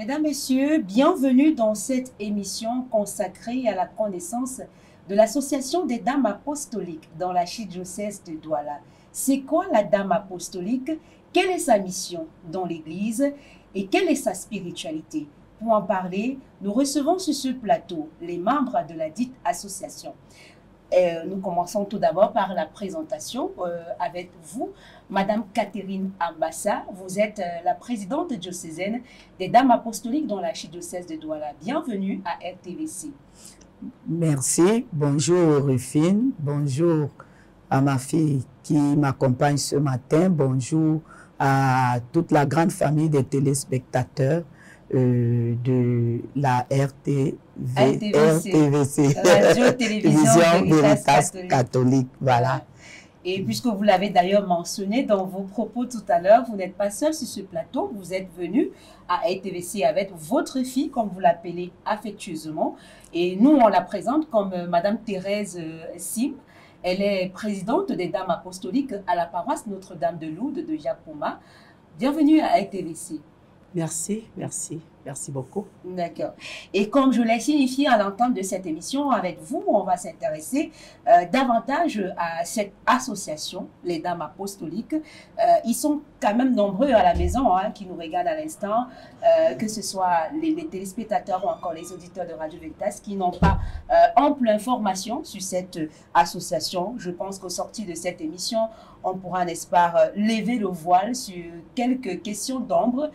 Mesdames, Messieurs, bienvenue dans cette émission consacrée à la connaissance de l'Association des Dames Apostoliques dans l'archidiocèse de Douala. C'est quoi la Dame Apostolique? Quelle est sa mission dans l'Église et quelle est sa spiritualité? Pour en parler, nous recevons sur ce plateau les membres de la dite association. Nous commençons tout d'abord par la présentation avec vous, Madame Catherine Ambassa. Vous êtes la présidente diocésaine des Dames Apostoliques dans l'archidiocèse de Douala. Bienvenue à RTVC. Merci. Bonjour Rufine. Bonjour à ma fille qui m'accompagne ce matin. Bonjour à toute la grande famille des téléspectateurs de la RTVC, Radio-Télévision Veritas Catholique. Voilà. Et puisque vous l'avez d'ailleurs mentionné dans vos propos tout à l'heure, vous n'êtes pas seul sur ce plateau, vous êtes venu à RTVC avec votre fille, comme vous l'appelez affectueusement. Et nous, on la présente comme Madame Thérèse Sim. Elle est présidente des Dames Apostoliques à la paroisse Notre-Dame de Lourdes de Yapoma. Bienvenue à RTVC. Merci, merci. Merci beaucoup. D'accord. Et comme je l'ai signifié à l'entente de cette émission, avec vous, on va s'intéresser davantage à cette association, les Dames Apostoliques. Ils sont quand même nombreux à la maison qui nous regardent à l'instant, que ce soit les téléspectateurs ou encore les auditeurs de Radio Veritas qui n'ont pas ample information sur cette association. Je pense qu'au sorti de cette émission, on pourra, n'est-ce pas, lever le voile sur quelques questions d'ombre,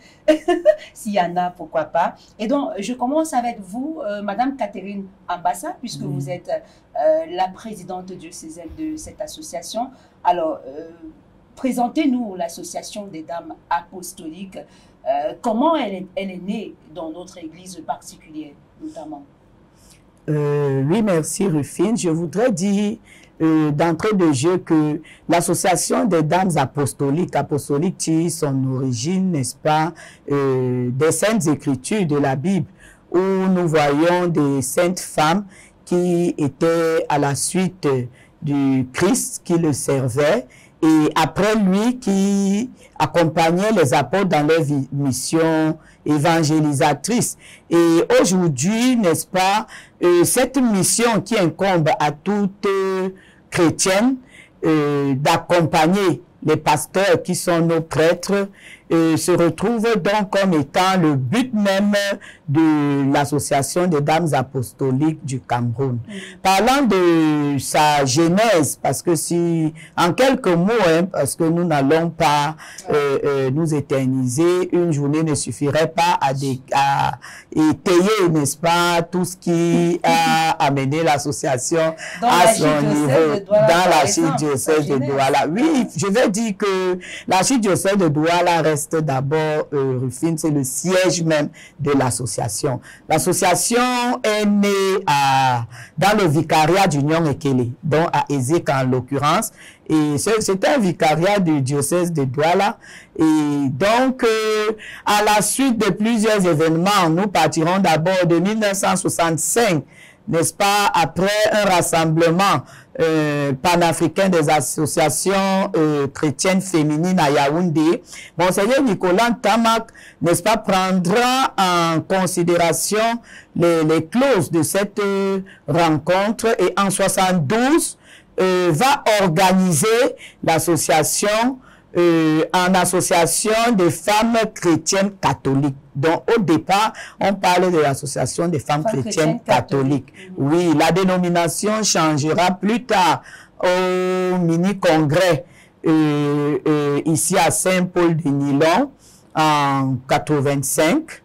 s'il y en a, pourquoi pas. Et donc, je commence avec vous, Madame Catherine Ambassa, puisque vous êtes la présidente diocésaine de cette association. Alors, présentez-nous l'association des Dames Apostoliques. Comment elle est née dans notre église particulière, notamment? Oui, merci Rufine. Je voudrais dire d'entrée de jeu que l'association des Dames Apostoliques tire son origine, n'est-ce pas, des Saintes Écritures de la Bible, où nous voyons des saintes femmes qui étaient à la suite du Christ qui le servait, et après lui qui accompagnait les apôtres dans leur mission évangélisatrice. Et aujourd'hui, n'est-ce pas, cette mission qui incombe à toute chrétienne d'accompagner les pasteurs qui sont nos prêtres se retrouve donc comme étant le but même de l'association des Dames Apostoliques du Cameroun. Parlant de sa genèse, parce que si, en quelques mots, parce que nous n'allons pas nous éterniser, une journée ne suffirait pas à étayer, n'est-ce pas, tout ce qui a amené l'association à son niveau dans l'archidiocèse de Douala. Oui, je vais dire que l'archidiocèse de Douala reste d'abord, Rufine, c'est le siège même de l'association. L'association est née dans le vicariat d'Union Ekele, dont à Ezek en l'occurrence, et c'est un vicariat du diocèse de Douala. Et donc, à la suite de plusieurs événements, nous partirons d'abord de 1965, n'est-ce pas, après un rassemblement panafricain des associations chrétiennes féminines à Yaoundé. Monseigneur Nicolas Ntamak, n'est-ce pas, prendra en considération les clauses de cette rencontre et en 72 va organiser l'association en association des femmes chrétiennes catholiques. Donc, au départ, on parlait de l'association des femmes chrétiennes catholiques. Oui, la dénomination changera plus tard au mini-congrès ici à Saint-Paul-de-Nilon en 85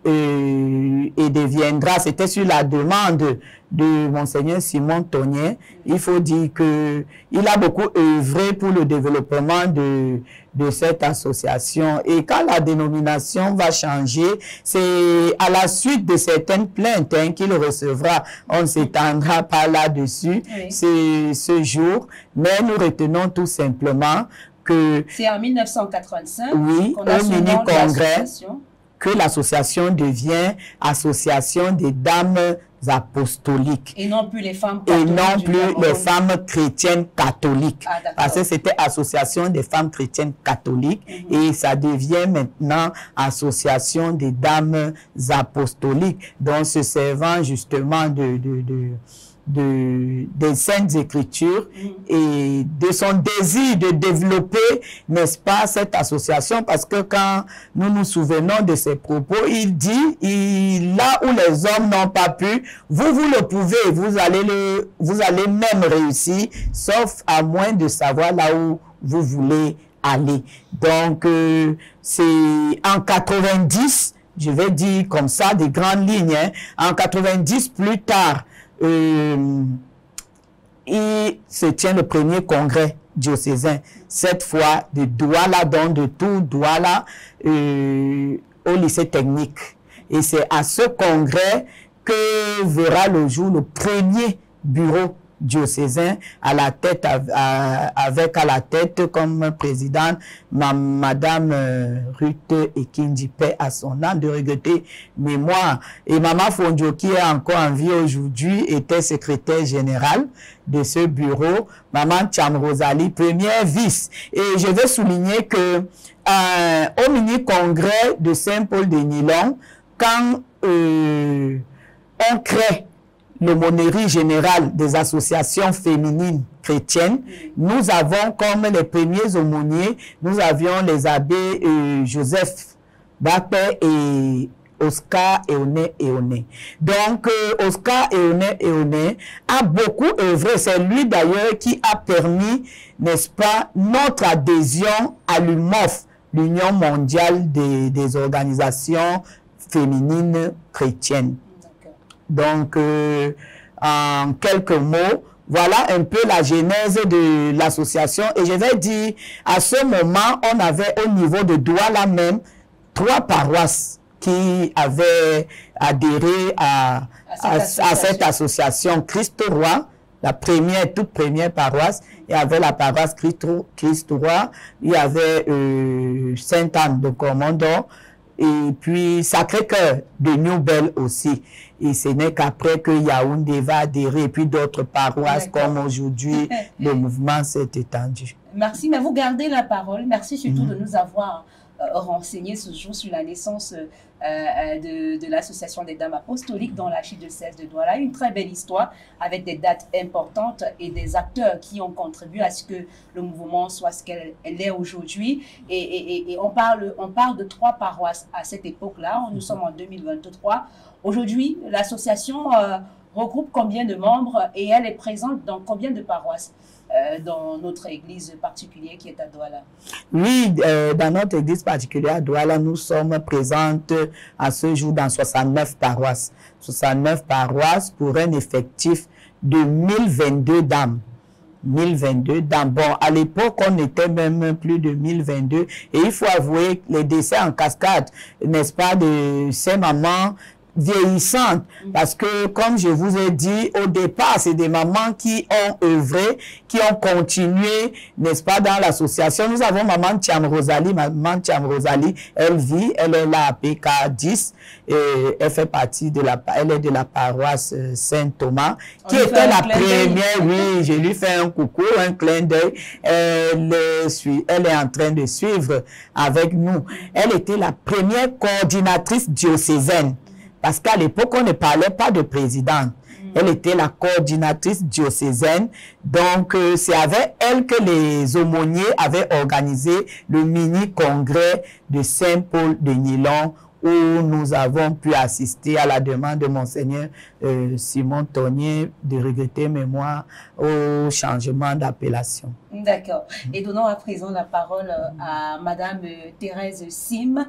et deviendra, c'était sur la demande de Monseigneur Simon Tonnier. Il faut dire que il a beaucoup œuvré pour le développement de cette association. Et quand la dénomination va changer, c'est à la suite de certaines plaintes qu'il recevra. On ne s'étendra pas là-dessus ce jour, mais nous retenons tout simplement que c'est en 1985 qu'on a un mini-congrès que l'association devient Association des Dames apostoliques. Et non plus les femmes catholiques. Et non plus les femmes chrétiennes catholiques. Ah, parce que c'était Association des femmes chrétiennes catholiques et ça devient maintenant Association des dames apostoliques. Donc, se servant justement des Saintes Écritures et de son désir de développer, n'est-ce pas, cette association, parce que quand nous nous souvenons de ses propos, il dit, là où les hommes n'ont pas pu, vous le pouvez, vous allez même réussir, sauf à moins de savoir là où vous voulez aller. Donc, c'est en 90, je vais dire comme ça, des grandes lignes, hein, en 90 plus tard, il se tient le premier congrès diocésain, cette fois de Douala, donc de tout Douala, au lycée technique. Et c'est à ce congrès que verra le jour le premier bureau diocésain à la tête, avec à la tête comme présidente Madame Ruth Ekindji, paix à son âme, de regretter mémoire. Et Maman Fondio, qui est encore en vie aujourd'hui, était secrétaire générale de ce bureau. Maman Cham Rosalie, première vice. Et je veux souligner que au mini-congrès de Saint-Paul-de-Nilon, quand on crée l'aumônerie générale des associations féminines chrétiennes, nous avons comme les premiers aumôniers, nous avions les abbés Joseph Bapé et Oscar Eoné. Donc, Oscar Eoné a beaucoup œuvré. C'est lui d'ailleurs qui a permis, n'est-ce pas, notre adhésion à l'UMOF, l'Union mondiale des organisations féminines chrétiennes. Donc, en quelques mots, voilà un peu la genèse de l'association. Et je vais dire, à ce moment, on avait au niveau de Douala même 3 paroisses qui avaient adhéré à cette association Christ-Roi, la toute première paroisse. Il y avait la paroisse Christ-Roi, il y avait Sainte-Anne de Cormandon, et puis Sacré-Cœur de New-Belle aussi. Et ce n'est qu'après que Yaoundé va adhérer, et puis d'autres paroisses comme aujourd'hui, le mouvement s'est étendu. Merci, mais vous gardez la parole. Merci surtout de nous avoir renseigné ce jour sur la naissance de l'association des dames apostoliques dans l'archidiocèse de Douala. Une très belle histoire avec des dates importantes et des acteurs qui ont contribué à ce que le mouvement soit ce qu'elle est aujourd'hui. Et on parle de 3 paroisses à cette époque-là. Nous sommes en 2023. Aujourd'hui, l'association regroupe combien de membres et elle est présente dans combien de paroisses dans notre église particulière qui est à Douala? Oui, dans notre église particulière à Douala, nous sommes présentes à ce jour dans 69 paroisses. 69 paroisses pour un effectif de 1022 dames. 1022 dames. Bon, à l'époque, on était même plus de 1022. Et il faut avouer les décès en cascade, n'est-ce pas, de ces mamans vieillissantes, parce que comme je vous ai dit au départ, c'est des mamans qui ont œuvré, qui ont continué, n'est-ce pas, dans l'association. Nous avons Maman Cham Rosalie. Maman Cham Rosalie, elle vit, elle est là à PK 10 et elle fait partie de elle est de la paroisse Saint-Thomas, qui était la première. Oui, je lui fais un coucou, un clin d'œil. Elle est en train de suivre avec nous. Elle était la première coordinatrice diocésaine. Parce qu'à l'époque, on ne parlait pas de présidente. Elle était la coordinatrice diocésaine. Donc, c'est avec elle que les aumôniers avaient organisé le mini-congrès de Saint-Paul-de-Nilon, où nous avons pu assister à la demande de Monseigneur Simon Tonnier de regretter mémoire au changement d'appellation. D'accord. Et donnons à présent la parole à Madame Thérèse Sim.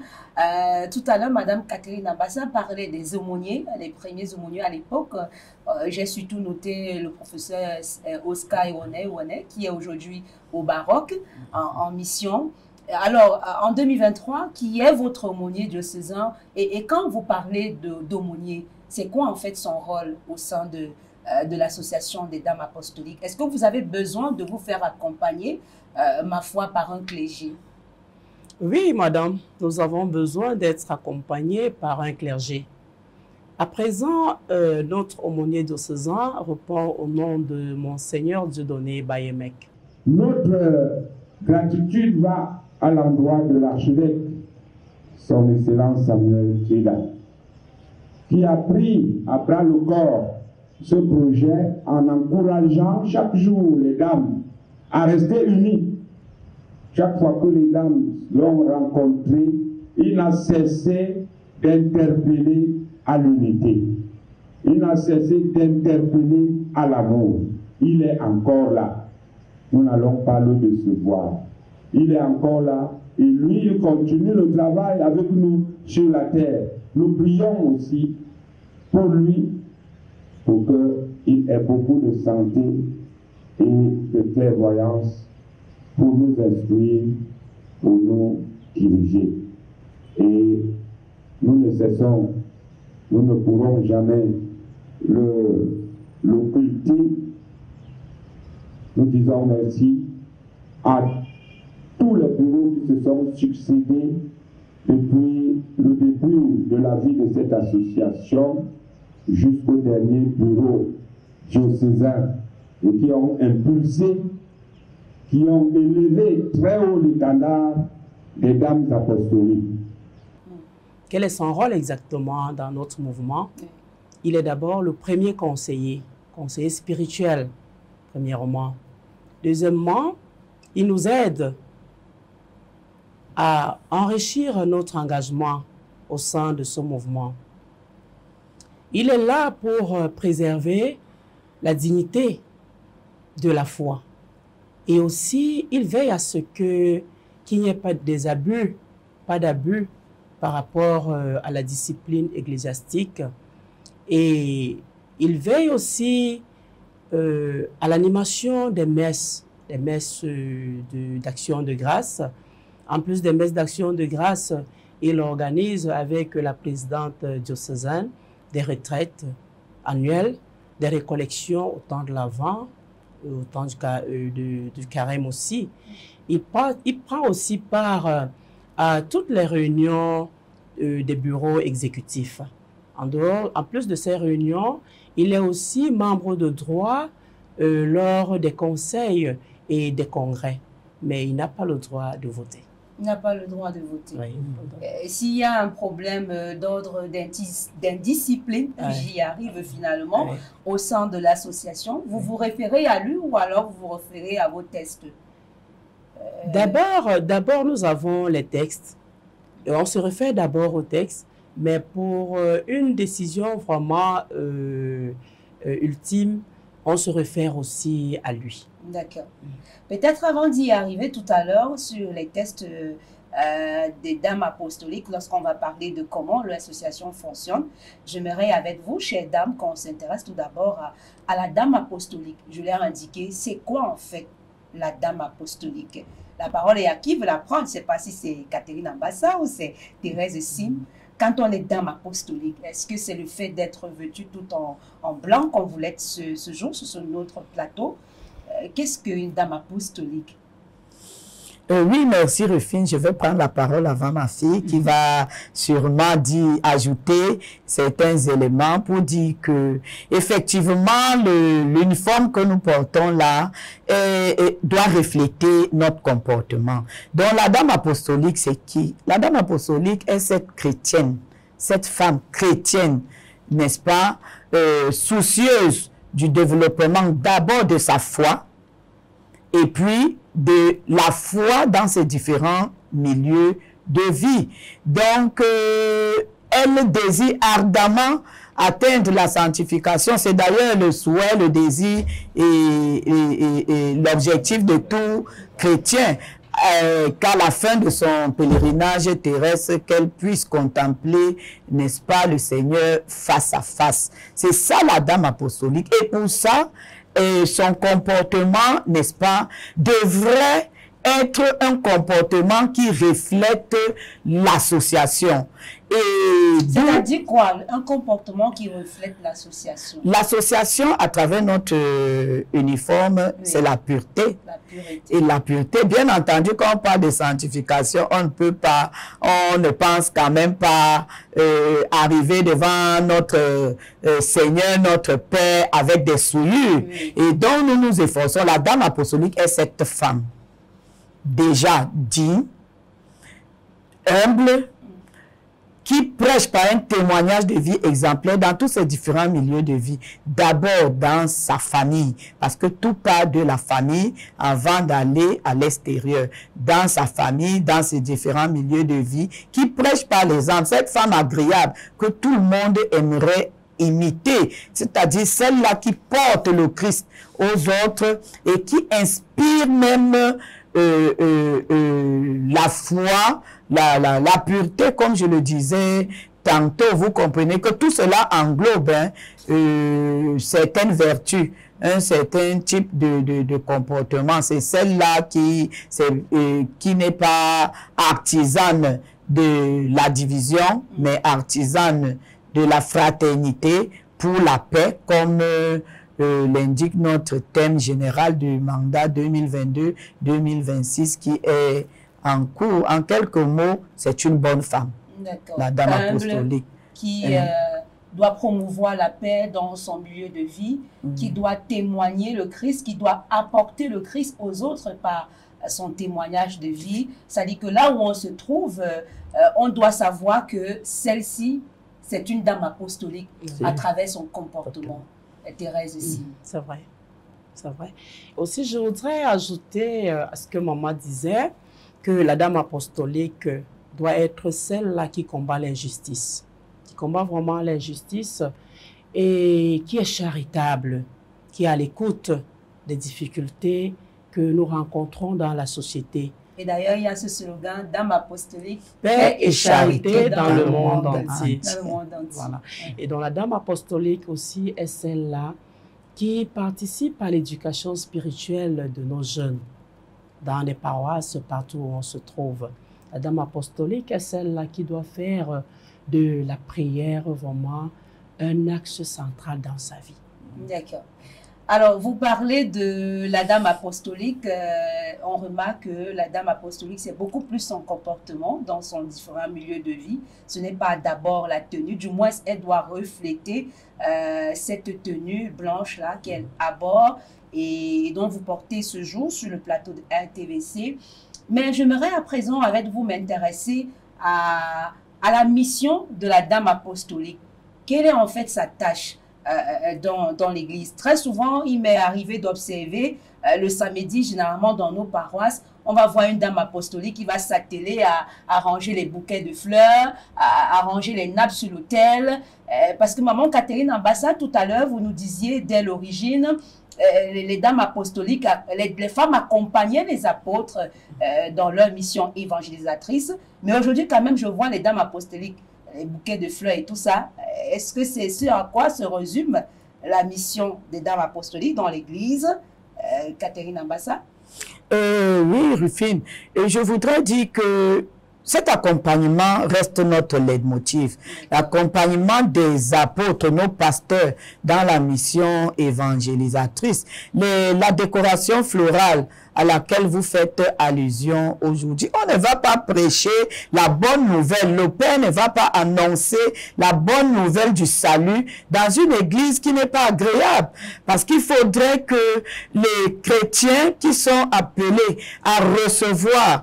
Tout à l'heure, Madame Catherine Ambassa parlait des aumôniers, les premiers aumôniers à l'époque. J'ai surtout noté le professeur Oscar Eoné, qui est aujourd'hui au Baroque, en mission. Alors, en 2023, qui est votre aumônier diocésain? Et quand vous parlez d'aumônier, c'est quoi en fait son rôle au sein de l'association des dames apostoliques? Est-ce que vous avez besoin de vous faire accompagner, ma foi, par un clergé? Oui, madame, nous avons besoin d'être accompagnés par un clergé. À présent, notre aumônier diocésain répond au nom de Monseigneur Dieudonné Bayemek. Notre gratitude va à l'endroit de l'archevêque, son Excellence Samuel Tcheda, qui a pris à bras le corps ce projet en encourageant chaque jour les dames à rester unies. Chaque fois que les dames l'ont rencontré, il n'a cessé d'interpeller à l'unité. Il n'a cessé d'interpeller à l'amour. Il est encore là. Nous n'allons pas le décevoir. Il est encore là. Et lui, il continue le travail avec nous sur la terre. Nous prions aussi pour lui, pour qu'il ait beaucoup de santé et de clairvoyance pour nous instruire, pour nous diriger. Et nous ne cessons, nous ne pourrons jamais l'occulter. Nous disons merci à tous les bureaux qui se sont succédés depuis le début de la vie de cette association jusqu'au dernier bureau diocésain et qui ont impulsé, qui ont élevé très haut les standards des dames apostoliques. Quel est son rôle exactement dans notre mouvement? Il est d'abord le premier conseiller spirituel, premièrement. Deuxièmement, il nous aide à enrichir notre engagement au sein de ce mouvement. Il est là pour préserver la dignité de la foi. Et aussi, il veille à ce qu'il n'y ait pas d'abus par rapport à la discipline ecclésiastique. Et il veille aussi à l'animation des messes d'action de grâce. En plus des messes d'action de grâce, il organise avec la présidente diocésaine des retraites annuelles, des récollections au temps de l'Avent, au temps du carême aussi. Il prend aussi part à toutes les réunions des bureaux exécutifs. En plus de ces réunions, il est aussi membre de droit lors des conseils et des congrès, mais il n'a pas le droit de voter. Il n'a pas le droit de voter. Oui. S'il y a un problème d'ordre d'indiscipline, j'y arrive finalement, au sein de l'association, vous vous référez à lui ou alors vous vous référez à vos tests? D'abord, nous avons les textes. On se réfère d'abord aux textes, mais pour une décision vraiment ultime, on se réfère aussi à lui. D'accord. Peut-être avant d'y arriver tout à l'heure sur les tests des dames apostoliques, lorsqu'on va parler de comment l'association fonctionne, j'aimerais avec vous, chères dames, qu'on s'intéresse tout d'abord à la dame apostolique. Je l'ai indiqué, c'est quoi en fait la dame apostolique? La parole est à qui veut la prendre? Je ne sais pas si c'est Catherine Ambassa ou c'est Thérèse Sim. Quand on est dame apostolique, est-ce que c'est le fait d'être vêtue tout en blanc qu'on voulait être ce jour sur notre plateau? Qu'est-ce qu'une dame apostolique? Oui, merci Rufine. Je vais prendre la parole avant ma fille qui va sûrement ajouter certains éléments pour dire que effectivement l'uniforme que nous portons là doit refléter notre comportement. Donc la dame apostolique, c'est qui? La dame apostolique est cette chrétienne, cette femme chrétienne, n'est-ce pas, soucieuse du développement d'abord de sa foi et puis de la foi dans ses différents milieux de vie. Donc, elle désire ardemment atteindre la sanctification. C'est d'ailleurs le souhait, le désir et l'objectif de tout chrétien. Qu'à la fin de son pèlerinage terrestre, qu'elle puisse contempler, n'est-ce pas, le Seigneur face à face. C'est ça la dame apostolique. Et pour ça, son comportement, n'est-ce pas, devrait être un comportement qui reflète l'association. C'est-à-dire quoi? Un comportement qui reflète l'association. L'association, à travers notre uniforme, oui, c'est la pureté. La pureté. Et la pureté, bien entendu, quand on parle de sanctification, on ne peut pas, on ne pense quand même pas arriver devant notre Seigneur, notre Père, avec des souillures. Oui. Et donc, nous nous efforçons. La dame apostolique est cette femme, déjà digne, humble, qui prêche par un témoignage de vie exemplaire dans tous ces différents milieux de vie. D'abord dans sa famille, parce que tout part de la famille avant d'aller à l'extérieur. Dans sa famille, dans ses différents milieux de vie, qui prêche par l'exemple. Cette femme agréable que tout le monde aimerait imiter, c'est-à-dire celle-là qui porte le Christ aux autres et qui inspire même la foi, la pureté, comme je le disais tantôt. Vous comprenez que tout cela englobe certaines vertus, un certain type de comportement. C'est celle-là qui n'est pas artisane de la division, mais artisane de la fraternité pour la paix, comme l'indique notre thème général du mandat 2022-2026 qui est en cours. En quelques mots, c'est une bonne femme, la dame apostolique. Qui doit promouvoir la paix dans son milieu de vie, qui doit témoigner le Christ, qui doit apporter le Christ aux autres par son témoignage de vie. C'est-à-dire que là où on se trouve, on doit savoir que celle-ci, c'est une dame apostolique à travers son comportement. Thérèse ici. C'est vrai, c'est vrai. Aussi, je voudrais ajouter à ce que maman disait, que la dame apostolique doit être celle-là qui combat l'injustice, qui combat vraiment l'injustice et qui est charitable, qui est à l'écoute des difficultés que nous rencontrons dans la société. Et d'ailleurs, il y a ce slogan, dame apostolique, paix et charité dans le monde entier. Dans le monde entier. Voilà. Et donc la dame apostolique aussi est celle-là qui participe à l'éducation spirituelle de nos jeunes dans les paroisses partout où on se trouve. La dame apostolique est celle-là qui doit faire de la prière vraiment un axe central dans sa vie. D'accord. Alors, vous parlez de la dame apostolique. On remarque que la dame apostolique, c'est beaucoup plus son comportement dans son différent milieu de vie. Ce n'est pas d'abord la tenue. Du moins, elle doit refléter cette tenue blanche-là qu'elle aborde et dont vous portez ce jour sur le plateau de RTVC. Mais j'aimerais à présent, avec vous, m'intéresser à la mission de la dame apostolique. Quelle est en fait sa tâche dans l'église? Très souvent, il m'est arrivé d'observer le samedi, généralement dans nos paroisses, on va voir une dame apostolique qui va s'atteler à ranger les bouquets de fleurs, à ranger les nappes sur l'autel. Parce que maman Catherine Ambassa, tout à l'heure, vous nous disiez dès l'origine, les dames apostoliques, les femmes accompagnaient les apôtres dans leur mission évangélisatrice. Mais aujourd'hui, quand même, je vois les dames apostoliques, les bouquets de fleurs et tout ça. Est-ce que c'est ce à quoi se résume la mission des dames apostoliques dans l'église? Catherine Ambassa? Oui, Rufine. Et je voudrais dire que cet accompagnement reste notre leitmotiv. L'accompagnement des apôtres, nos pasteurs, dans la mission évangélisatrice. La décoration florale à laquelle vous faites allusion aujourd'hui. On ne va pas prêcher la bonne nouvelle. Le Père ne va pas annoncer la bonne nouvelle du salut dans une église qui n'est pas agréable. Parce qu'il faudrait que les chrétiens qui sont appelés à recevoir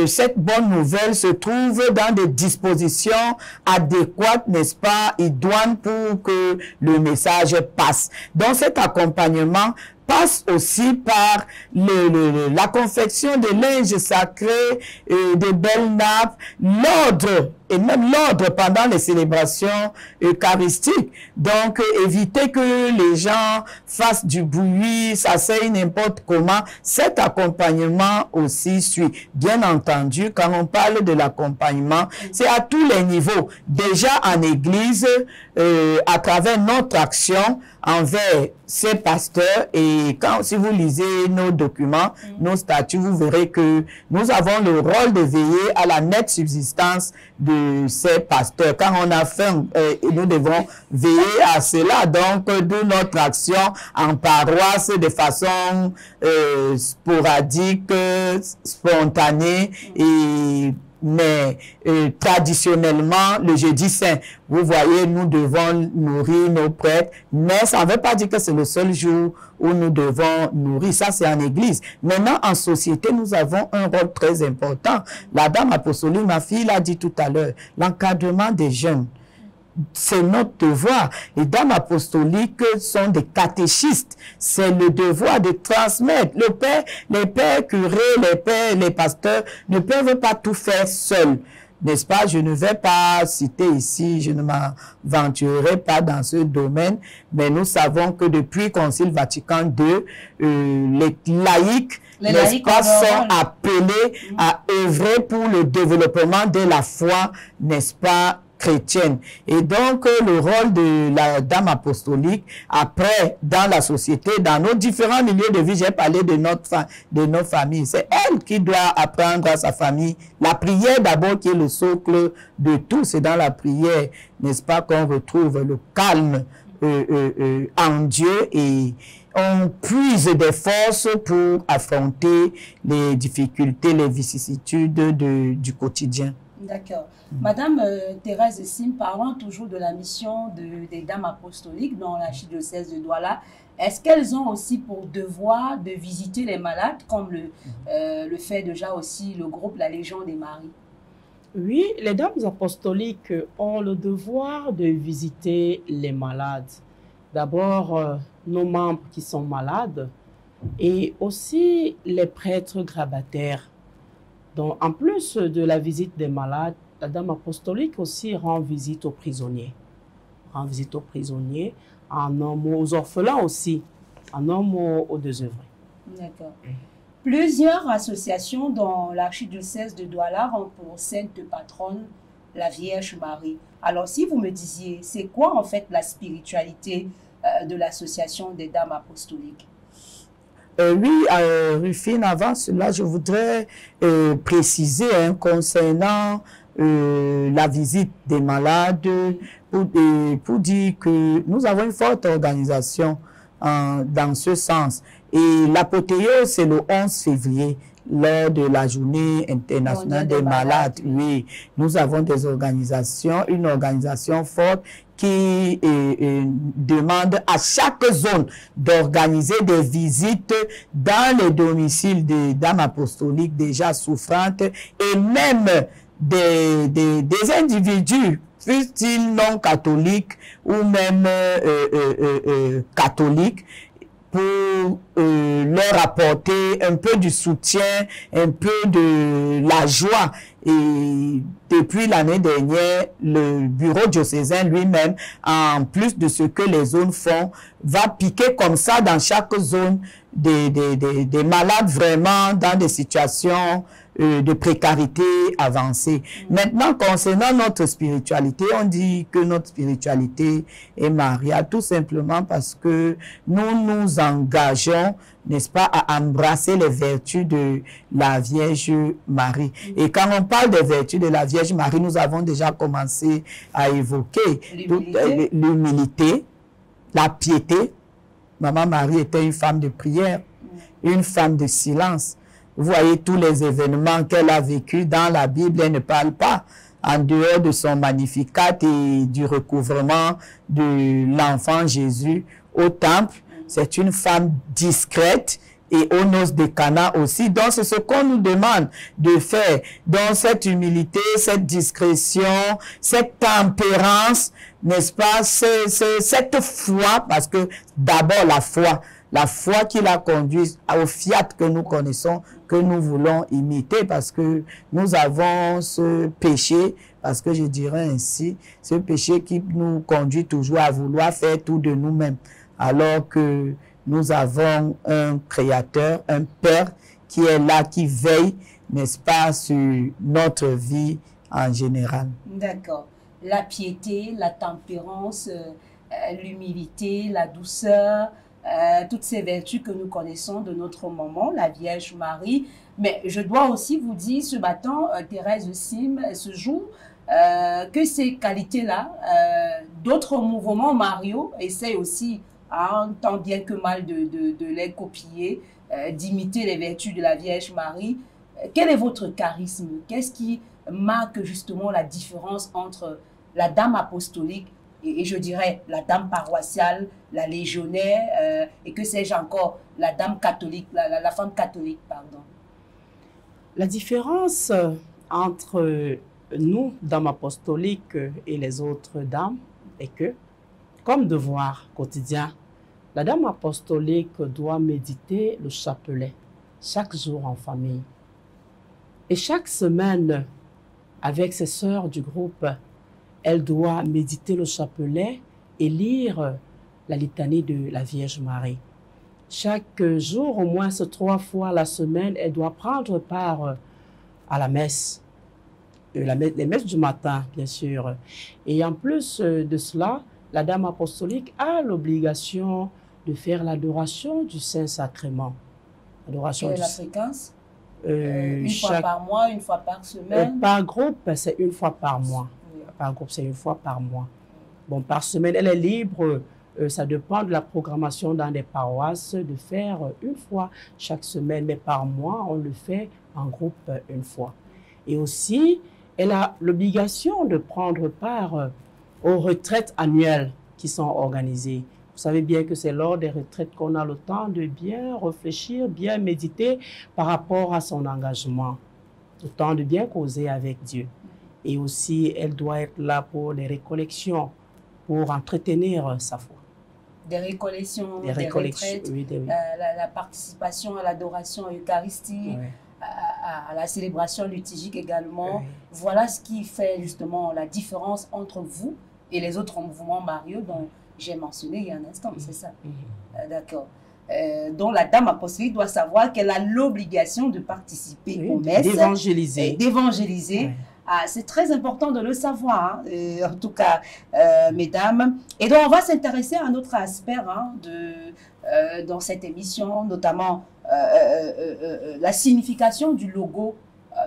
cette bonne nouvelle se trouvent dans des dispositions adéquates, n'est-ce pas, idoines pour que le message passe. Donc cet accompagnement passe aussi par la confection de linge sacré, de belles nappes, l'ordre, et même l'ordre pendant les célébrations eucharistiques. Donc, éviter que les gens fassent du bruit, s'asseyent n'importe comment. Cet accompagnement aussi suit. Bien entendu, quand on parle de l'accompagnement, c'est à tous les niveaux. Déjà en église, à travers notre action, envers ces pasteurs. Et si vous lisez nos documents, nos statuts, vous verrez que nous avons le rôle de veiller à la nette subsistance de ces pasteurs. Quand on a faim, nous devons veiller à cela. Donc, d'où notre action en paroisse de façon sporadique, spontanée mais traditionnellement, le jeudi saint, vous voyez, nous devons nourrir nos prêtres, mais ça ne veut pas dire que c'est le seul jour où nous devons nourrir. Ça, c'est en église. Maintenant, en société, nous avons un rôle très important. La dame apostolique, ma fille l'a dit tout à l'heure, l'encadrement des jeunes. C'est notre devoir. Les dames apostoliques sont des catéchistes. C'est le devoir de transmettre. Les pères curés, les pasteurs ne peuvent pas tout faire seuls. N'est-ce pas? Je ne vais pas citer ici, je ne m'aventurerai pas dans ce domaine, mais nous savons que depuis le Concile Vatican II, les laïcs, n'est-ce pas, sont appelés à œuvrer pour le développement de la foi, n'est-ce pas, chrétienne. Et donc, le rôle de la dame apostolique, après, dans la société, dans nos différents milieux de vie, j'ai parlé de nos familles. C'est elle qui doit apprendre à sa famille. La prière, d'abord, qui est le socle de tout. C'est dans la prière, n'est-ce pas, qu'on retrouve le calme en Dieu et on puise des forces pour affronter les difficultés, les vicissitudes du quotidien. D'accord. Madame Thérèse Sim, parlant toujours de la mission des dames apostoliques dans l'archidiocèse de Douala, est-ce qu'elles ont aussi pour devoir de visiter les malades, comme le fait déjà aussi le groupe La Légion des Maries? Oui, les dames apostoliques ont le devoir de visiter les malades. D'abord, nos membres qui sont malades et aussi les prêtres grabataires. Donc, en plus de la visite des malades, la dame apostolique aussi rend visite aux prisonniers. Rend visite aux prisonniers, en homme aux orphelins aussi, en homme aux désœuvrés. D'accord. Plusieurs associations dans l'archidiocèse de Douala ont pour sainte patronne la Vierge Marie. Alors, si vous me disiez, c'est quoi en fait la spiritualité de l'association des dames apostoliques? Oui, Rufine, avant cela, je voudrais préciser concernant la visite des malades pour dire que nous avons une forte organisation dans ce sens. Et l'apothéose, c'est le 11 février, lors de la journée internationale des malades. Oui, nous avons des organisations, une organisation forte qui demande à chaque zone d'organiser des visites dans les domiciles des dames apostoliques déjà souffrantes et même des individus, fussent-ils non catholiques ou même catholiques, pour leur apporter un peu du soutien, un peu de la joie. Et depuis l'année dernière, le bureau diocésain lui-même, en plus de ce que les zones font, va piquer comme ça dans chaque zone des malades vraiment dans des situations de précarité avancée. Maintenant, concernant notre spiritualité, on dit que notre spiritualité est mariale, tout simplement parce que nous nous engageons, n'est-ce pas, à embrasser les vertus de la Vierge Marie. Et quand on parle des vertus de la Vierge Marie, nous avons déjà commencé à évoquer l'humilité, la piété. Maman Marie était une femme de prière, une femme de silence. Vous voyez tous les événements qu'elle a vécus dans la Bible, elle ne parle pas en dehors de son Magnificat et du recouvrement de l'enfant Jésus au temple. C'est une femme discrète et aux noces de Cana aussi. Donc, c'est ce qu'on nous demande de faire. Donc, cette humilité, cette discrétion, cette tempérance, n'est-ce pas, cette foi, parce que d'abord la foi qui l'a conduit au fiat que nous connaissons, que nous voulons imiter, parce que nous avons ce péché, parce que je dirais ainsi, ce péché qui nous conduit toujours à vouloir faire tout de nous-mêmes, alors que nous avons un Créateur, un Père qui est là, qui veille, n'est-ce pas, sur notre vie en général. D'accord. La piété, la tempérance, l'humilité, la douceur, toutes ces vertus que nous connaissons de notre maman, la Vierge Marie. Mais je dois aussi vous dire ce matin, Thérèse Sim, ce jour, que ces qualités-là, d'autres mouvements mariaux essaient aussi, tant bien que mal, de les copier, d'imiter les vertus de la Vierge Marie. Quel est votre charisme? Qu'est-ce qui marque justement la différence entre la dame apostolique et je dirais la dame paroissiale, la légionnaire, et que sais-je encore, la dame catholique, la femme catholique, pardon? La différence entre nous, dames apostoliques, et les autres dames est que, comme devoir quotidien, la dame apostolique doit méditer le chapelet chaque jour en famille. Et chaque semaine, avec ses sœurs du groupe, elle doit méditer le chapelet et lire la litanie de la Vierge Marie. Chaque jour, au moins 3 fois la semaine, elle doit prendre part à la messe. Les messes du matin, bien sûr. Et en plus de cela, la dame apostolique a l'obligation de faire l'adoration du Saint-Sacrement. Quelle est la fréquence? Une fois par mois, une fois par semaine? Par groupe, c'est une fois par mois. Oui. Par groupe, c'est une fois par mois. Bon, par semaine, elle est libre. Ça dépend de la programmation dans les paroisses de faire une fois chaque semaine. Mais par mois, on le fait en groupe une fois. Et aussi, elle a l'obligation de prendre part aux retraites annuelles qui sont organisées. Vous savez bien que c'est lors des retraites qu'on a le temps de bien réfléchir, bien méditer par rapport à son engagement. Le temps de bien causer avec Dieu. Et aussi, elle doit être là pour les récollections, pour entretenir sa foi. Des récollections, des retraites, oui, la participation à l'adoration eucharistique, oui. À la célébration liturgique également. Oui. Voilà ce qui fait justement la différence entre vous et les autres mouvements mariaux dont j'ai mentionné il y a un instant, c'est ça? D'accord. Dont la dame apostolique doit savoir qu'elle a l'obligation de participer aux messes. D'évangéliser. D'évangéliser. Oui. C'est très important de le savoir, hein, en tout cas, mesdames. Et donc, on va s'intéresser à un autre aspect dans cette émission, notamment la signification du logo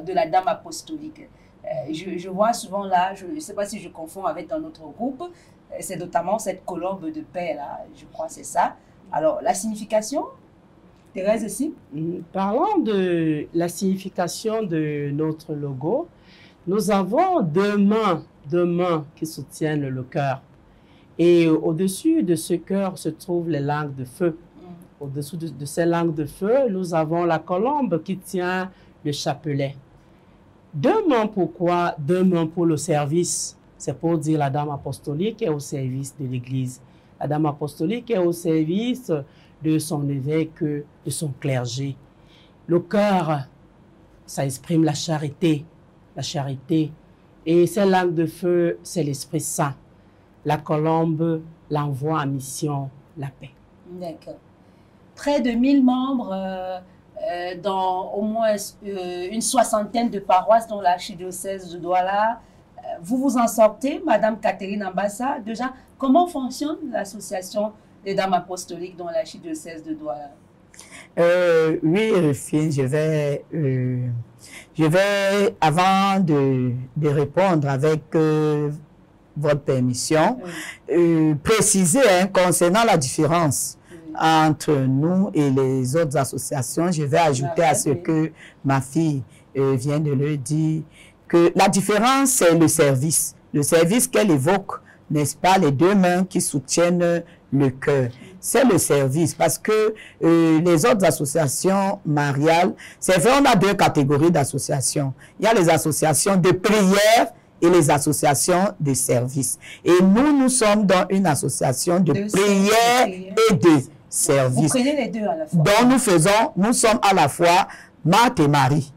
de la dame apostolique. Je vois souvent là, je ne sais pas si je confonds avec un autre groupe, c'est notamment cette colombe de paix là, je crois que c'est ça. Alors, la signification, Thérèse aussi? Parlant de la signification de notre logo, nous avons deux mains qui soutiennent le cœur. Et au-dessus de ce cœur se trouvent les langues de feu. Au-dessous de ces langues de feu, nous avons la colombe qui tient le chapelet. 2 mains pourquoi? 2 mains pour le service. C'est pour dire la dame apostolique est au service de l'Église. La dame apostolique est au service de son évêque, de son clergé. Le cœur, ça exprime la charité. La charité. Et ces langues de feu, c'est l'Esprit Saint. La colombe l'envoie en mission, la paix. D'accord. Près de 1000 membres dans au moins une 60aine de paroisses dans l'archidiocèse de Douala. Vous vous en sortez, Madame Catherine Ambassa. Déjà, comment fonctionne l'association des dames apostoliques dans l'archidiocèse de Douala? Oui, Rufine, je vais, avant de répondre avec votre permission, préciser concernant la différence entre nous et les autres associations. Je vais ajouter à ce que ma fille vient de le dire, que la différence, c'est le service. Le service qu'elle évoque, n'est-ce pas, les 2 mains qui soutiennent le cœur. C'est le service, parce que les autres associations mariales, c'est vrai, on a 2 catégories d'associations. Il y a les associations de prière et les associations de service. Et nous sommes dans une association de prière et de service. Vous prenez les 2 à la fois. Donc nous sommes à la fois Marthe et Marie.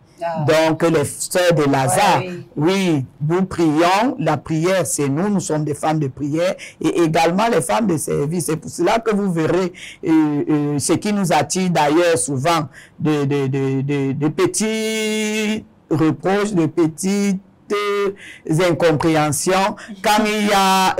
Donc, les sœurs de Lazare, oui, nous prions, la prière, c'est nous sommes des femmes de prière, et également les femmes de service. C'est pour cela que vous verrez ce qui nous attire d'ailleurs souvent, de petits reproches, de petites incompréhensions, quand il y a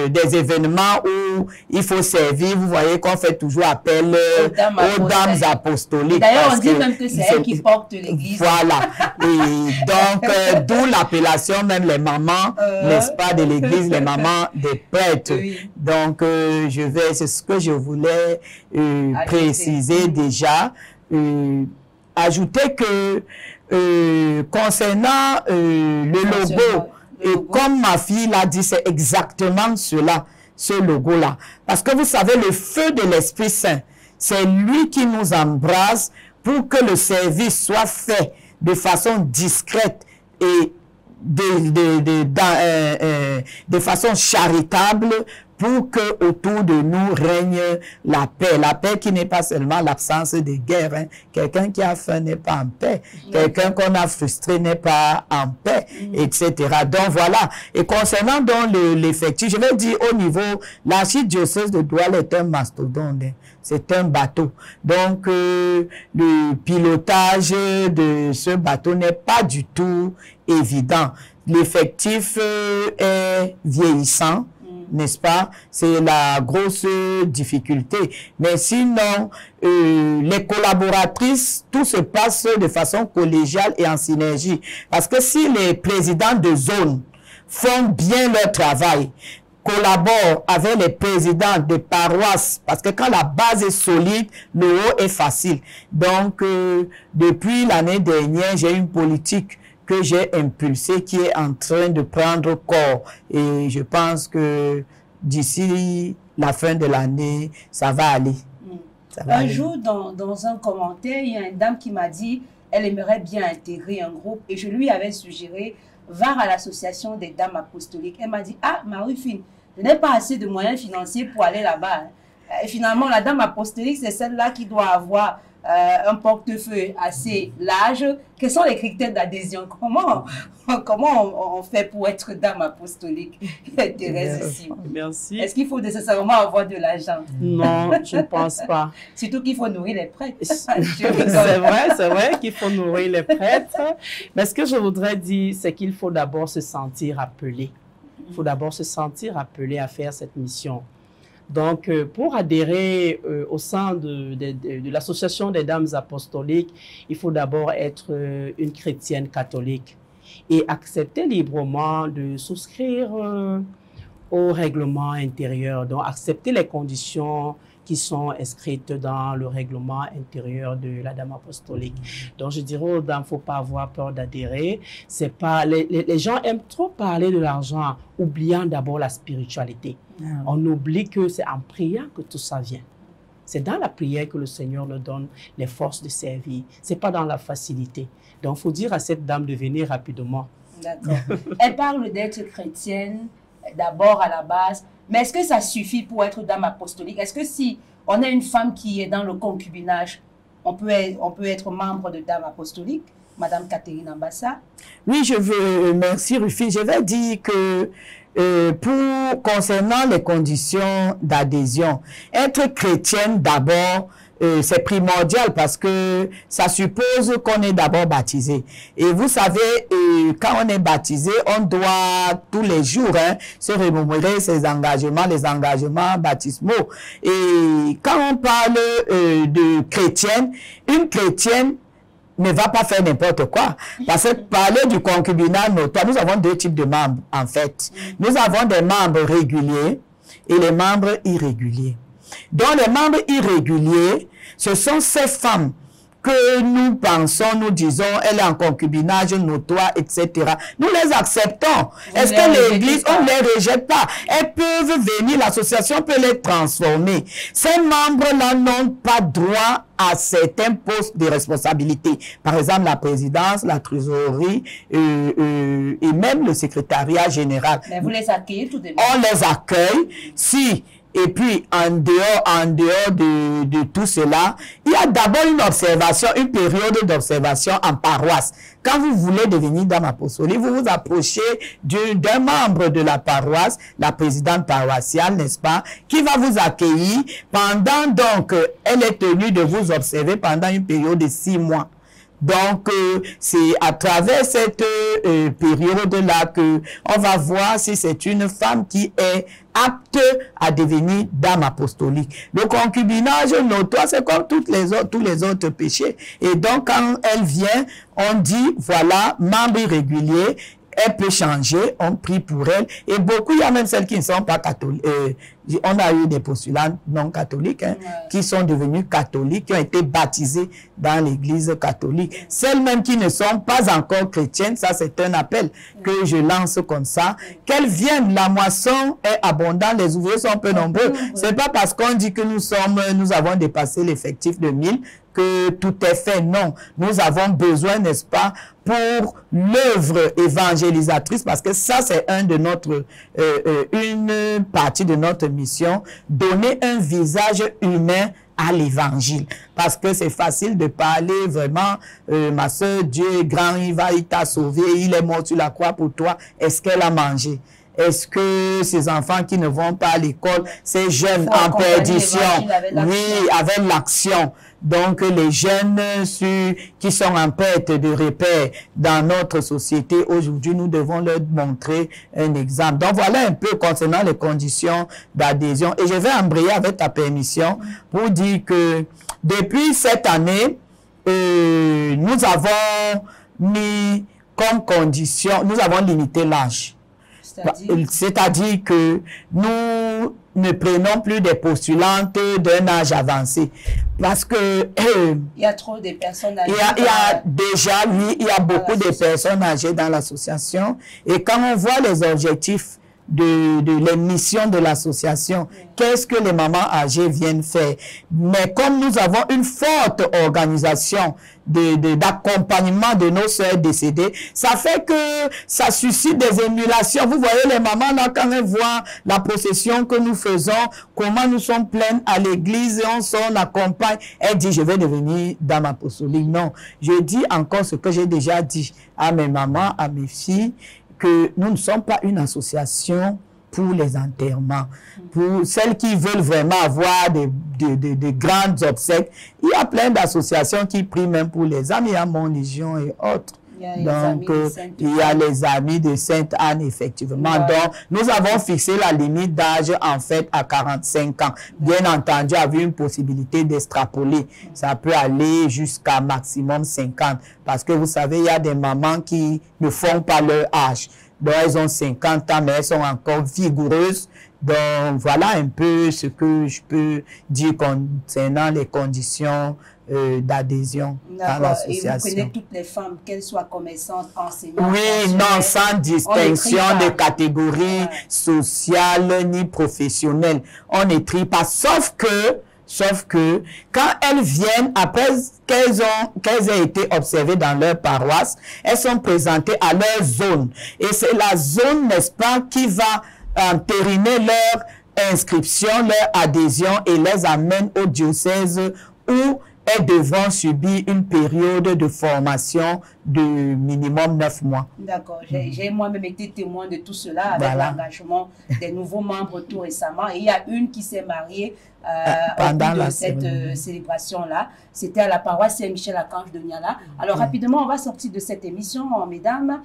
des événements où il faut servir. Vous voyez qu'on fait toujours appel aux dames apostoliques. D'ailleurs, on dit même que c'est elles qui portent l'église. Voilà. Et donc, d'où l'appellation même les mamans, n'est-ce pas, de l'église, les mamans des prêtres. Oui. Donc, c'est ce que je voulais préciser déjà. Ajouter que concernant le logo, comme ma fille l'a dit, c'est exactement cela, ce logo-là. Parce que vous savez, le feu de l'Esprit Saint, c'est lui qui nous embrasse pour que le service soit fait de façon discrète et de façon charitable, pour que autour de nous règne la paix qui n'est pas seulement l'absence de guerre. Hein. Quelqu'un qui a faim n'est pas en paix. Quelqu'un qu'on a frustré n'est pas en paix, etc. Donc voilà. Et concernant donc l'effectif, je vais dire au niveau, l'archidiocèse de Douala est un mastodonte. Hein. C'est un bateau. Donc le pilotage de ce bateau n'est pas du tout évident. L'effectif est vieillissant. N'est-ce pas? C'est la grosse difficulté. Mais sinon, les collaboratrices, tout se passe de façon collégiale et en synergie. Parce que si les présidents de zone font bien leur travail, collaborent avec les présidents de paroisses, parce que quand la base est solide, le haut est facile. Donc, depuis l'année dernière, j'ai une politique que j'ai impulsé, qui est en train de prendre corps. Et je pense que d'ici la fin de l'année, ça va aller. Un jour, dans un commentaire, il y a une dame qui m'a dit, elle aimerait bien intégrer un groupe, et je lui avais suggéré, va à l'association des dames apostoliques. Elle m'a dit, ah, Marie-Fine, je n'ai pas assez de moyens financiers pour aller là-bas. Et finalement, la dame apostolique, c'est celle-là qui doit avoir un portefeuille assez large. Quels sont les critères d'adhésion? Comment on fait pour être dame apostolique? Thérèse ici. Merci. Est-ce qu'il faut nécessairement avoir de l'argent? Non, je ne pense pas. Surtout qu'il faut nourrir les prêtres. C'est vrai qu'il faut nourrir les prêtres. Mais ce que je voudrais dire, c'est qu'il faut d'abord se sentir appelé. Il faut d'abord se sentir appelé à faire cette mission. Donc, pour adhérer au sein de l'association des dames apostoliques, il faut d'abord être une chrétienne catholique et accepter librement de souscrire au règlement intérieur, donc accepter les conditions qui sont inscrites dans le règlement intérieur de la dame apostolique. Donc, je dirais aux dames, il ne faut pas avoir peur d'adhérer. C'est pas, les gens aiment trop parler de l'argent, oubliant d'abord la spiritualité. On oublie que c'est en priant que tout ça vient. C'est dans la prière que le Seigneur nous donne les forces de servir. Ce n'est pas dans la facilité. Donc, il faut dire à cette dame de venir rapidement. D'accord. Elle parle d'être chrétienne, d'abord à la base. Mais est-ce que ça suffit pour être dame apostolique? Est-ce que si on a une femme qui est dans le concubinage, on peut être membre de dame apostolique? Madame Catherine Ambassa? Oui, merci Rufine. Je vais dire que concernant les conditions d'adhésion, être chrétienne d'abord, c'est primordial parce que ça suppose qu'on est d'abord baptisé. Et vous savez, quand on est baptisé, on doit tous les jours se remémorer ses engagements, les engagements baptismaux. Et quand on parle de chrétienne, une chrétienne ne va pas faire n'importe quoi. Parce que parler du concubinage notoire, nous avons deux types de membres en fait. Nous avons des membres réguliers et les membres irréguliers. Donc les membres irréguliers, ce sont ces femmes que nous pensons, nous disons, elle est en concubinage notoire, etc. Nous les acceptons. Est-ce que l'Église, on ne les rejette pas? Elles peuvent venir, l'association peut les transformer. Ces membres-là n'ont pas droit à certains postes de responsabilité. Par exemple, la présidence, la trésorerie et même le secrétariat général. Mais vous les accueillez tout de même? On les accueille si... Et puis, en dehors de tout cela, il y a d'abord une observation, une période d'observation en paroisse. Quand vous voulez devenir dame apostolique, vous vous approchez d'un membre de la paroisse, la présidente paroissiale, n'est-ce pas, qui va vous accueillir pendant, donc, elle est tenue de vous observer pendant une période de 6 mois. Donc, c'est à travers cette période-là que on va voir si c'est une femme qui est apte à devenir dame apostolique. Le concubinage notoire, c'est comme tous les autres péchés. Et donc, quand elle vient, on dit, voilà, membre irrégulier, elle peut changer, on prie pour elle. Et beaucoup, il y a même celles qui ne sont pas catholiques. On a eu des postulants non catholiques qui sont devenus catholiques, qui ont été baptisés dans l'église catholique. Celles même qui ne sont pas encore chrétiennes, ça c'est un appel que je lance comme ça. Qu'elles viennent, la moisson est abondante, les ouvriers sont peu nombreux. C'est pas parce qu'on dit que nous avons dépassé l'effectif de 1000 que tout est fait. Non, nous avons besoin, n'est-ce pas, pour l'œuvre évangélisatrice, parce que ça, c'est une partie de notre mission, donner un visage humain à l'évangile. Parce que c'est facile de parler vraiment, ma soeur, Dieu est grand, il t'a sauvé, il est mort sur la croix pour toi, est-ce qu'elle a mangé? Est-ce que ces enfants qui ne vont pas à l'école, ces jeunes en perdition, oui, avec l'action. Donc, les jeunes qui sont en perte de repère dans notre société, aujourd'hui, nous devons leur montrer un exemple. Donc, voilà un peu concernant les conditions d'adhésion. Et je vais embrayer avec ta permission pour dire que depuis cette année, nous avons mis comme condition, nous avons limité l'âge. C'est-à-dire que nous ne prenons plus des postulantes d'un âge avancé. Parce que il y a trop de personnes âgées. Il y a déjà, oui, il y a beaucoup de personnes âgées dans l'association. Et quand on voit les objectifs de les missions de l'association, qu'est-ce que les mamans âgées viennent faire? Mais comme nous avons une forte organisation d'accompagnement de nos sœurs décédées, ça fait que ça suscite des émulations. Vous voyez les mamans là, quand elles voient la procession que nous faisons, comment nous sommes pleines à l'église, on accompagne, elles disent je vais devenir dame apostolique. Non, je dis encore ce que j'ai déjà dit à mes mamans, à mes filles, que nous ne sommes pas une association pour les enterrements. Pour celles qui veulent vraiment avoir de grandes obsèques, il y a plein d'associations qui prient même pour les âmes. Il y a Mon Légion et autres. Donc, il y a les amis de Sainte-Anne, effectivement. Ouais. Donc, nous avons fixé la limite d'âge, en fait, à 45 ans. Bien entendu, avec une possibilité d'extrapoler. Ça peut aller jusqu'à maximum 50. Parce que vous savez, il y a des mamans qui ne font pas leur âge. Donc, elles ont 50 ans, mais elles sont encore vigoureuses. Donc, voilà un peu ce que je peux dire concernant les conditions d'adhésion à l'association. Et vous prenez toutes les femmes, qu'elles soient commerçantes, enseignantes? Oui, non, sans distinction de catégorie sociale ni professionnelle. On n'étrie pas, sauf que quand elles viennent, après qu'elles aient été observées dans leur paroisse, elles sont présentées à leur zone. Et c'est la zone, n'est-ce pas, qui va entériner leur inscription, leur adhésion et les amène au diocèse où elles devront subir une période de formation de minimum 9 mois. D'accord. J'ai moi-même été témoin de tout cela avec l'engagement des nouveaux membres tout récemment. Et il y a une qui s'est mariée pendant cette célébration-là. C'était à la paroisse Saint-Michel-Archange de Niala. Alors rapidement, on va sortir de cette émission, mesdames,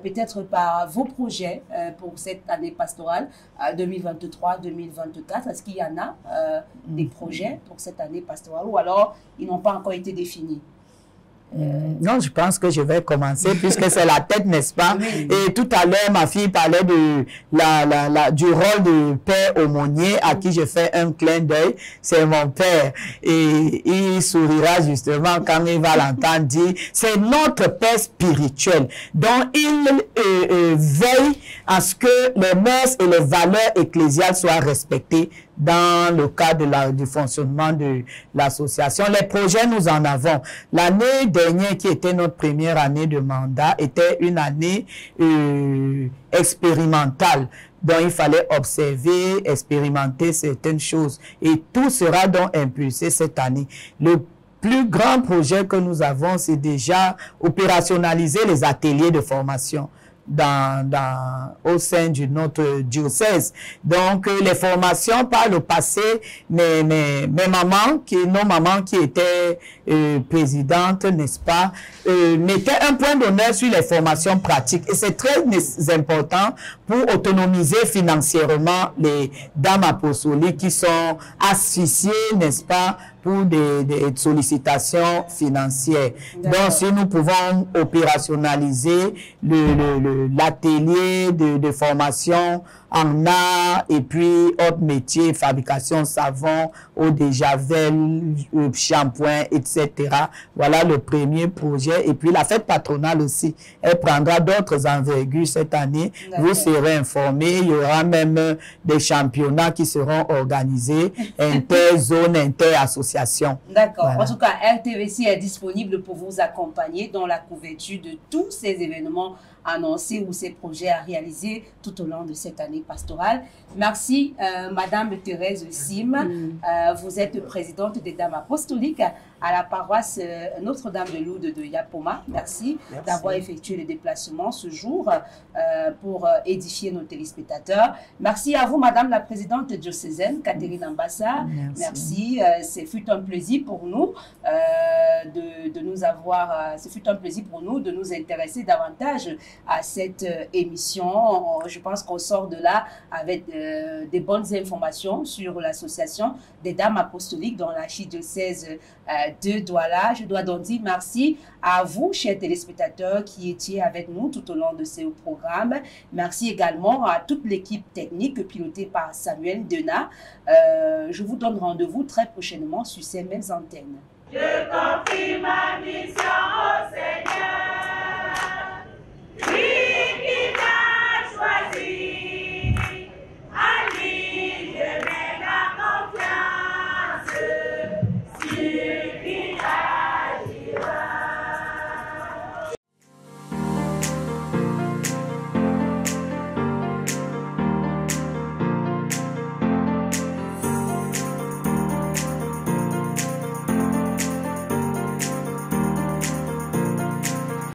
peut-être par vos projets pour cette année pastorale 2023-2024. Est-ce qu'il y en a des projets pour cette année pastorale ou alors ils n'ont pas encore été définis? Non, je pense que je vais commencer puisque c'est la tête, n'est-ce pas? Oui. Et tout à l'heure, ma fille parlait de du rôle de père aumônier à qui je fais un clin d'œil. C'est mon père. Et il sourira justement quand il va l'entendre dire, c'est notre père spirituel. Donc, il veille à ce que les mœurs et les valeurs ecclésiales soient respectées dans le cadre du fonctionnement de l'association. Les projets, nous en avons. L'année dernière, qui était notre première année de mandat, était une année expérimentale. Donc, il fallait observer, expérimenter certaines choses. Et tout sera donc impulsé cette année. Le plus grand projet que nous avons, c'est déjà opérationnaliser les ateliers de formation. au sein de notre diocèse. Donc, les formations par le passé, nos mamans qui étaient présidentes, n'est-ce pas, mettaient un point d'honneur sur les formations pratiques. Et c'est très important pour autonomiser financièrement les dames apostoliques qui sont asphyxiées, n'est-ce pas, pour des sollicitations financières. Donc, si nous pouvons opérationnaliser l'atelier de formation en art et puis autres métiers, fabrication savon, eau de javel, shampoing, etc. Voilà le premier projet. Et puis la fête patronale aussi, elle prendra d'autres envergures cette année. Vous serez informés. Il y aura même des championnats qui seront organisés, inter-zone, inter-association. D'accord. Voilà. En tout cas, RTVC est disponible pour vous accompagner dans la couverture de tous ces événements annoncés ou ces projets à réaliser tout au long de cette année pastorale. Merci, Madame Thérèse Sim. Vous êtes présidente des Dames apostoliques à la paroisse Notre-Dame de Lourdes de Yapoma. Merci d'avoir effectué le déplacement ce jour pour édifier nos téléspectateurs. Merci à vous, Madame la présidente diocésaine, Catherine Ambassa. Merci. Ce fut un plaisir pour nous de nous avoir, ce fut un plaisir pour nous de nous intéresser davantage à cette émission. Je pense qu'on sort de là avec des bonnes informations sur l'association des Dames apostoliques dans l'archidiocèse de Douala. Je dois donc dire merci à vous, chers téléspectateurs, qui étiez avec nous tout au long de ce programme. Merci également à toute l'équipe technique pilotée par Samuel Dena. Je vous donne rendez-vous très prochainement sur ces mêmes antennes. Je confie ma mission.